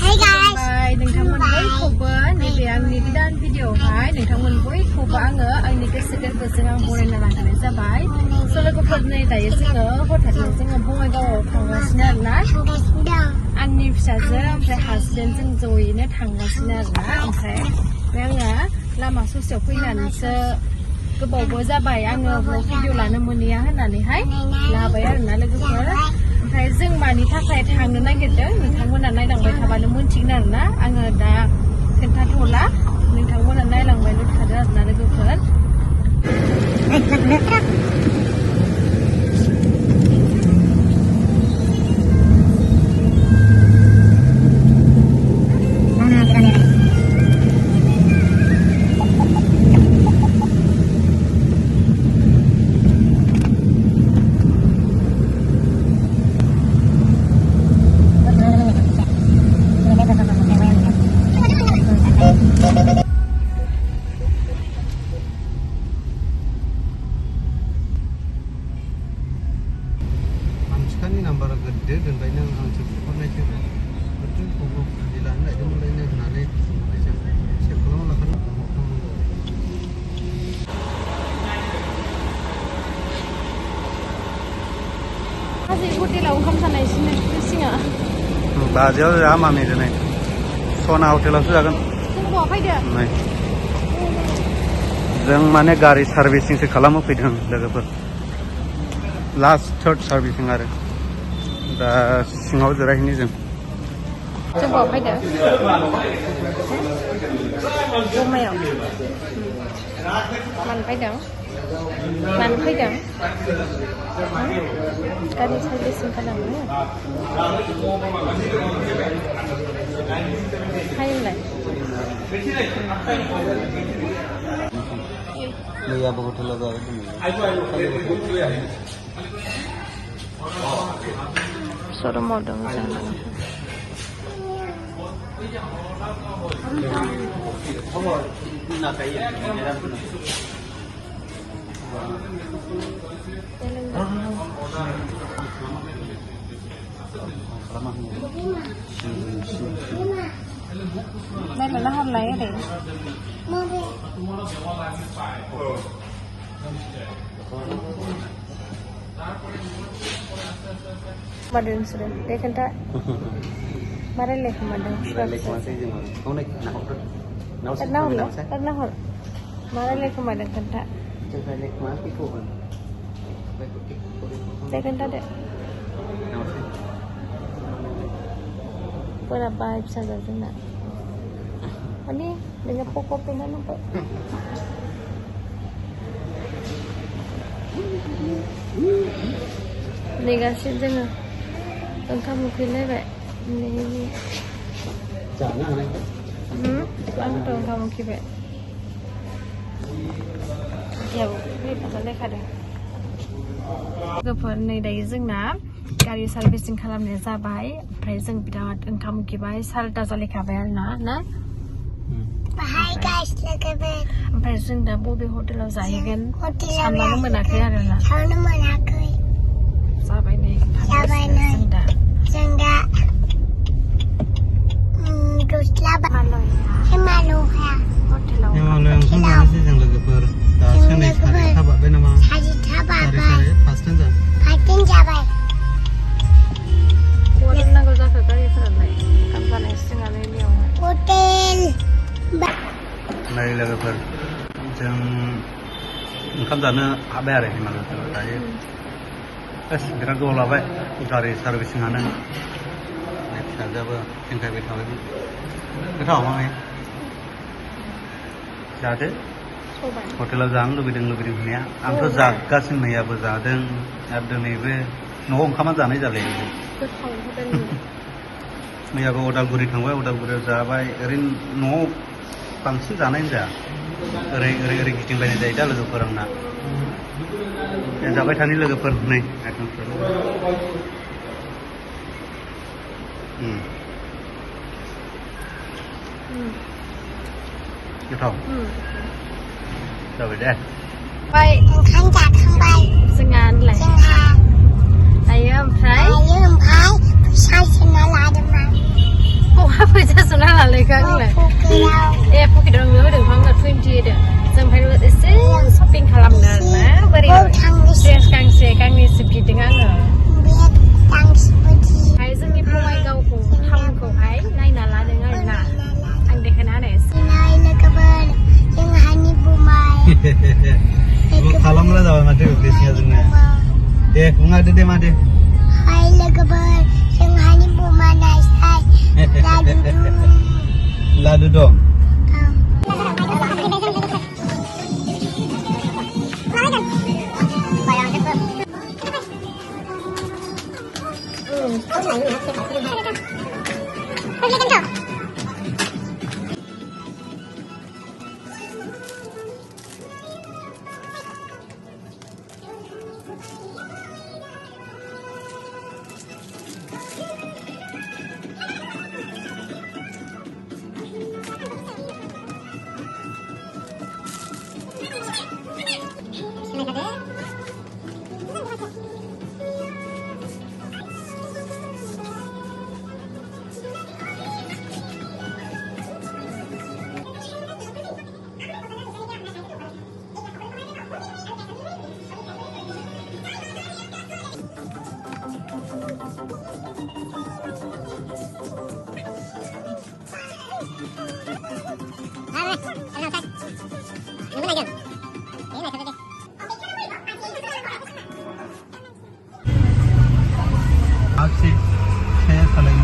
खुलुमबाय नोंथांमोन बयखौबो नैबे आंनि गोदान भिडिअआवहाय नोंथांमोन बयखौबो आङो आंनि गोसो गोरबोजों आं बरायना लानाय जाबाय। लोगोफोर नै दायो जोङो हथाथनो जोङो बङाइगावआव थांगासिनो आरोना आंनि फिसाजो ओमफ्राय हासबेन्ड जों जयैनो थांगासिनो आरोना ओमफ्राय आङो लामा ससेयाव फैनानैसो गोबावबो जाबाय आङो ब्लग भिडिअ लानो मोनैया होननानैहाय लाबाय आरोना लोगोफोर। ओमफ्राय जों मानि थाखाय थांनो नागिरदों नोंथांमोना नायलांबाय थाबानो मोनथिगोन आरोना आङो दा खोन्थाथ'ला नोंथांमोना नायलांबायल' थादो आरोना लोगोफोर। Mansukkan nomor gede dan banyak orang cepat naik itu pokok dilan itu mulai naik sebelum lah kan हाजो हटेलाव ओंखाम जानायसिनो सिङा बाजियाव जा मामि दिनै सना हटेलावसो जागोन। जों बहा फैदों? जों माने गारि सार्भिसिंसो खालामनो फैदों लोगोफोर लास्ट थार्ड सार्भिसिं आरो दा सिङाव जिरायहैनि जों बहा फैदों? बङाइयाव मानो फैदों? मानो फैदों? गारि सार्भिसिं खालामनो हायोलाय मैयाबो हटेलाव जाबाय शोरूमाव दं जों Đây là nó không lấy đi. Madun sudah, dia kan tak. Mari lihat madun. Kau naik nak Kenal. Mari lihat madun kan tak. Jangan naik mana piku kan. Dia kan tak ada. Berapa bisa jadi nak? Ini dengan pokok pindah nampak. Ini kasih jangan. Engkau mungkin lewat. Ini. Jangan naik. Angkat engkau mungkin lewat. Ya, ini pasal lek ada. Gopur ini dari जोंना गारि servicing खालामनाय जाबाय ओमफ्राय जों बिराद ओंखाम उखैबाय सारिथा जालायखाबाय आरोना ना ओमफ्राय जों दा बबे हटेलाव जाहैगोन सानबानो मोनाखै आरोना जाबाय नै जों दा हटेलाव ओंखाम जानोसै जों लोगोफोर दासो नै सारि थाबाय नामा सारि फार्स्टजों जाबाय नांगौ जाखो गारिफोरालाय ओंखाम जानाय सिङालाय बेयावहाय हटेल नै लोगोफोर जों ओंखाम जानो हाबाय आरो हिमालयफोराव दायो बस बिराद गोबाव लाबाय गारि सार्भिसिंआनो फिसाजोआबो थेंखायबाय थाबायमोन गोथाव मामाय जादो हटेलाव जानो लुबैदों होननाया आंथ' जागासिनो मैयाबो जादों आरो दिनैबो न'आव ओंखामा जानाय जालाय मैयाबो उदालगुरि थांबाय उदालगुरियाव जाबाय ओरैनो न'आव बांसिन जानाय जाया ओरै गिदिंलायनाय जायो दा लोगोफोर आंना जाबाय थानाय लोगोफोर नै आइटेमफोर गोथाव जाबाय दे ओंखाम जाखांबाय जोंहालाय दायो ओमफ्राय फैसा सोना लादोंमोन बहा nilai. Pocket dong nggak udah nggak 20 deh. Sampai lu shopping kalam nana, beri kang ni sepi dengan hai जोंनि बङाइगावखौ टाउनखौहाय नायना लादों आरो ना आं देखायनानै खालामला जाबाय माथो बेसिङा जोंना दे बुंलादो दे मादे hai लोगोफोर जोंहानि बमा नायसाय लादु दं Aksi saya saling